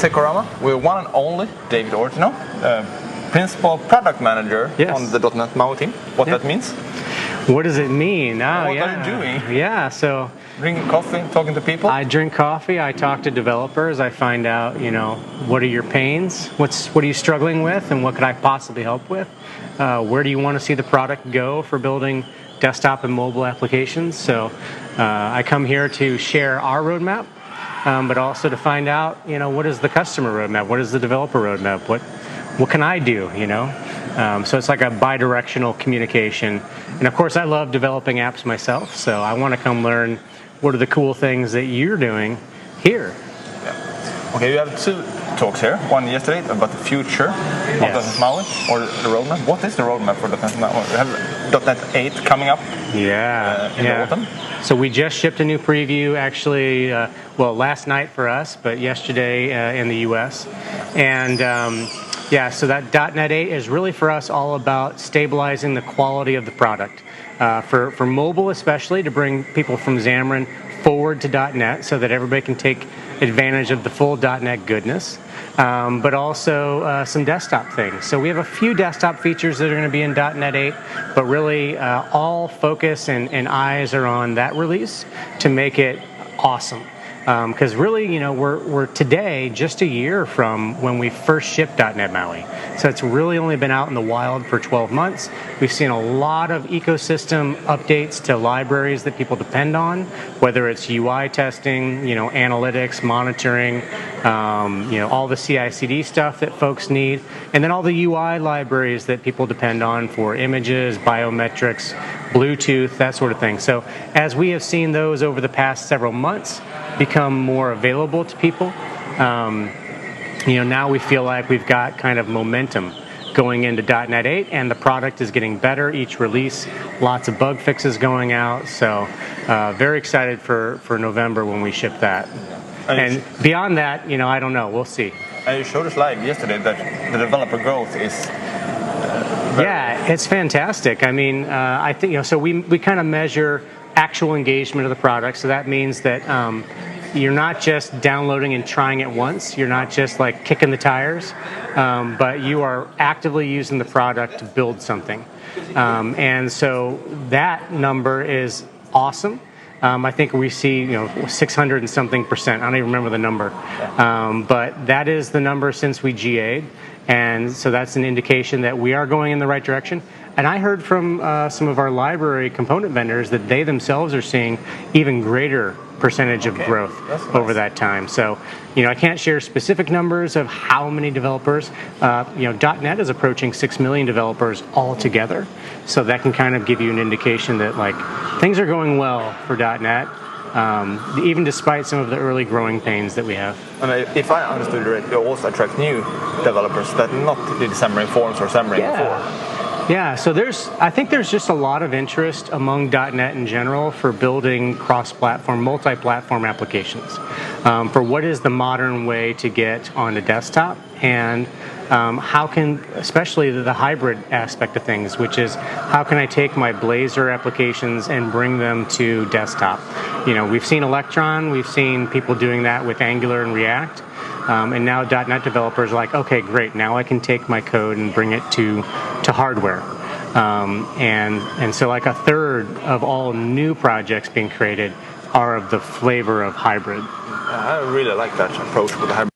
Techorama with one and only David Ortinau, Principal Product Manager on the .NET MAUI team. What that means? What does it mean? What are you doing? Yeah, so drinking coffee, talking to people? I drink coffee, I talk to developers, I find out, what are your pains? What are you struggling with, and what could I possibly help with? Where do you want to see the product go for building desktop and mobile applications? So I come here to share our roadmap, but also to find out, what is the customer roadmap? What is the developer roadmap? What can I do, So it's like a bi-directional communication. And of course, I love developing apps myself, so I want to come learn what are the cool things that you're doing here. Yeah. Okay, you have two talks here. One yesterday about the future of .NET MAUI, or the roadmap. What is the roadmap for .NET MAUI? We have .NET 8 coming up in the autumn. So we just shipped a new preview, actually, last night for us, but yesterday in the US. And so that .NET 8 is really for us all about stabilizing the quality of the product. For mobile especially, to bring people from Xamarin forward to .NET so that everybody can take advantage of the full .NET goodness, but also some desktop things. So we have a few desktop features that are going to be in .NET 8, but really all focus and eyes are on that release to make it awesome. Because really, we're today just a year from when we first shipped .NET MAUI. So it's really only been out in the wild for 12 months. We've seen a lot of ecosystem updates to libraries that people depend on, whether it's UI testing, analytics, monitoring, all the CI/CD stuff that folks need, and then all the UI libraries that people depend on for images, biometrics, Bluetooth, that sort of thing. So as we have seen those over the past several months become more available to people, now we feel like we've got kind of momentum going into .NET 8, and the product is getting better each release. Lots of bug fixes going out, so very excited for November when we ship that. And beyond that, I don't know. We'll see. And you showed us live yesterday that the developer growth is it's fantastic. I mean, I think so. We kind of measure actual engagement of the product, so that means that you're not just downloading and trying it once. You're not just like kicking the tires, but you are actively using the product to build something. And so that number is awesome. I think we see 600 and something percent. I don't even remember the number, but that is the number since we GA'd, and so that's an indication that we are going in the right direction. And I heard from some of our library component vendors that they themselves are seeing even greater percentage of growth over that time. So, I can't share specific numbers of how many developers. .NET is approaching 6 million developers altogether. So that can kind of give you an indication that things are going well for .NET, even despite some of the early growing pains that we have. And if I understood right, you also attract new developers that not did Xamarin Forms or Xamarin before. Yeah, so I think there's just a lot of interest among .NET in general for building cross-platform, multi-platform applications, for what is the modern way to get on the desktop, and how can, especially the hybrid aspect of things, which is how can I take my Blazor applications and bring them to desktop? We've seen Electron, we've seen people doing that with Angular and React. And now .NET developers are like, okay, great, now I can take my code and bring it to hardware. And so like a third of all new projects being created are of the flavor of hybrid. I really like that approach with the hybrid.